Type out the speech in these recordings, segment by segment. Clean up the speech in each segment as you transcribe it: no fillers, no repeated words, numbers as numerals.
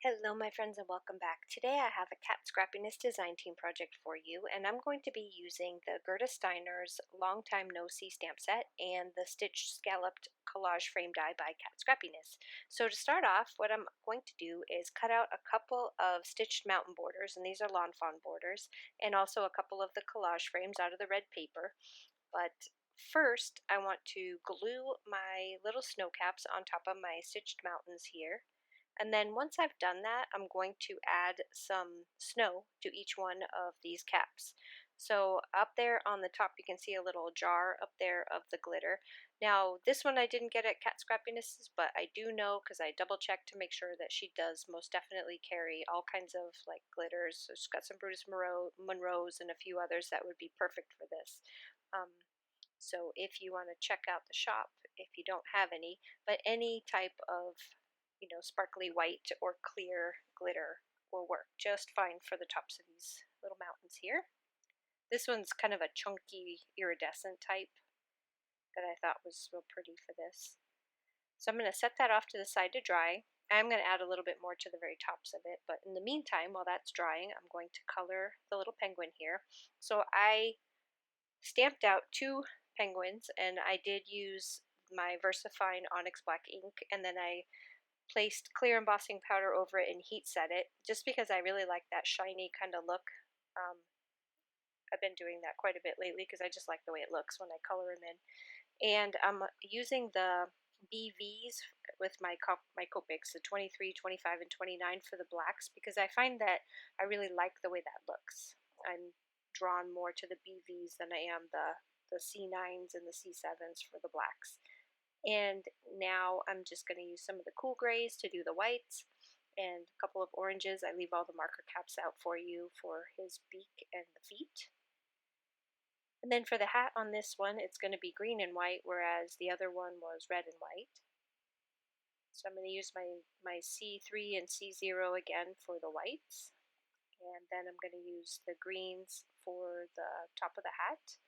Hello my friends and welcome back. Today I have a cat scrappiness design team project for you, and I'm going to be using the Gerda Steiner's Long Time No See stamp set and the stitched scalloped collage frame die by Cat Scrappiness. So to start off, what I'm going to do is cut out a couple of stitched mountain borders, and these are lawn fawn borders, and also a couple of the collage frames out of the red paper. But first I want to glue my little snow caps on top of my stitched mountains here. And then once I've done that, I'm going to add some snow to each one of these caps. So up there on the top you can see a little jar up there of the glitter. Now this one I didn't get at Cat Scrappiness's, but I do know because I double checked to make sure that she does most definitely carry all kinds of like glitters. So she's got some Brutus Monroes and a few others that would be perfect for this. So if you want to check out the shop, if you don't have any, but any type of sparkly white or clear glitter will work just fine for the tops of these little mountains here. This one's kind of a chunky iridescent type that I thought was real pretty for this. So I'm going to set that off to the side to dry. I'm going to add a little bit more to the very tops of it, but in the meantime, while that's drying, I'm going to color the little penguin here. So I stamped out two penguins, and I did use my VersaFine Onyx Black ink, and then I placed clear embossing powder over it and heat set it, just because I really like that shiny kind of look. I've been doing that quite a bit lately because I just like the way it looks when I color them in. And I'm using the BVs with my Copics, the 23, 25, and 29 for the blacks, because I find that I really like the way that looks. I'm drawn more to the BVs than I am the C9s and the C7s for the blacks. And now I'm just going to use some of the cool grays to do the whites and a couple of oranges. I leave all the marker caps out for you for his beak and the feet. And then for the hat on this one, it's going to be green and white, whereas the other one was red and white. So I'm going to use my C3 and C0 again for the whites. And then I'm going to use the greens for the top of the hat.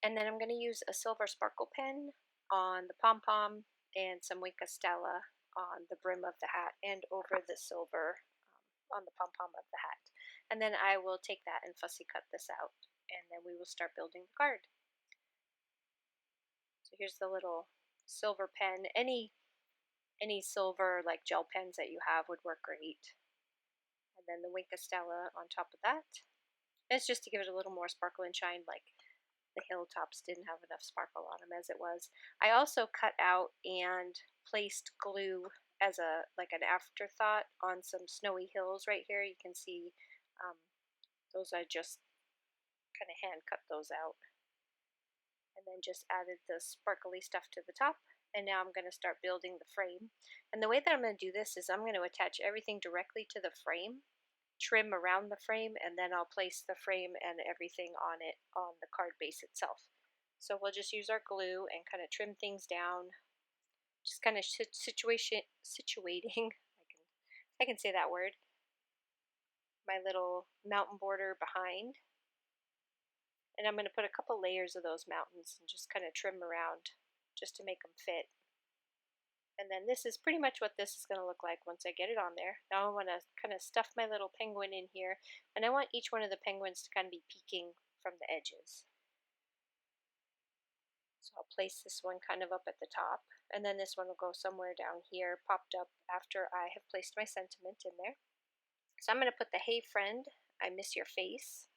And then I'm going to use a silver sparkle pen on the pom-pom and some Wink Stella on the brim of the hat and over the silver on the pom-pom of the hat. And then I will take that and fussy cut this out, and then we will start building the card. So here's the little silver pen. Any silver like gel pens that you have would work great. And then the Wink Stella on top of that. And it's just to give it a little more sparkle and shine, like the hilltops didn't have enough sparkle on them as it was. I also cut out and placed glue as like an afterthought on some snowy hills right here. You can see those I just kind of hand cut those out. And then just added the sparkly stuff to the top. And now I'm going to start building the frame. And the way that I'm going to do this is I'm going to attach everything directly to the frame, trim around the frame, and then I'll place the frame and everything on it on the card base itself. So we'll just use our glue and kind of trim things down, just kind of situating, I can say that word, my little mountain border behind. And I'm going to put a couple layers of those mountains and just kind of trim around just to make them fit. And then this is pretty much what this is going to look like once I get it on there. Now I want to kind of stuff my little penguin in here, and I want each one of the penguins to kind of be peeking from the edges. So I'll place this one kind of up at the top, and then this one will go somewhere down here, popped up after I have placed my sentiment in there. So I'm going to put the Hey Friend, I Miss Your Face.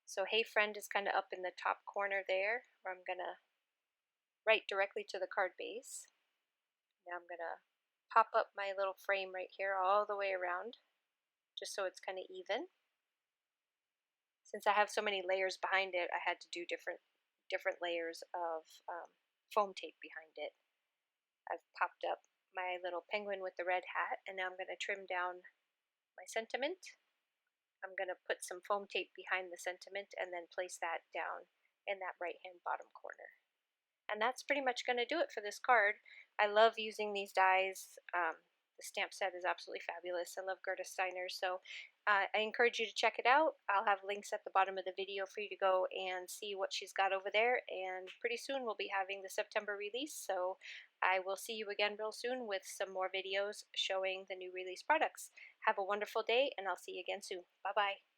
So Hey Friend is kind of up in the top corner there, where I'm going to write directly to the card base. Now I'm going to pop up my little frame right here all the way around, just so it's kind of even. Since I have so many layers behind it, I had to do different layers of foam tape behind it. I've popped up my little penguin with the red hat, and now I'm going to trim down my sentiment. I'm going to put some foam tape behind the sentiment and then place that down in that right hand bottom corner. And that's pretty much going to do it for this card. I love using these dies. The stamp set is absolutely fabulous. I love Gerda Steiner. So I encourage you to check it out. I'll have links at the bottom of the video for you to go and see what she's got over there. And pretty soon we'll be having the September release. So I will see you again real soon with some more videos showing the new release products. Have a wonderful day, and I'll see you again soon. Bye bye.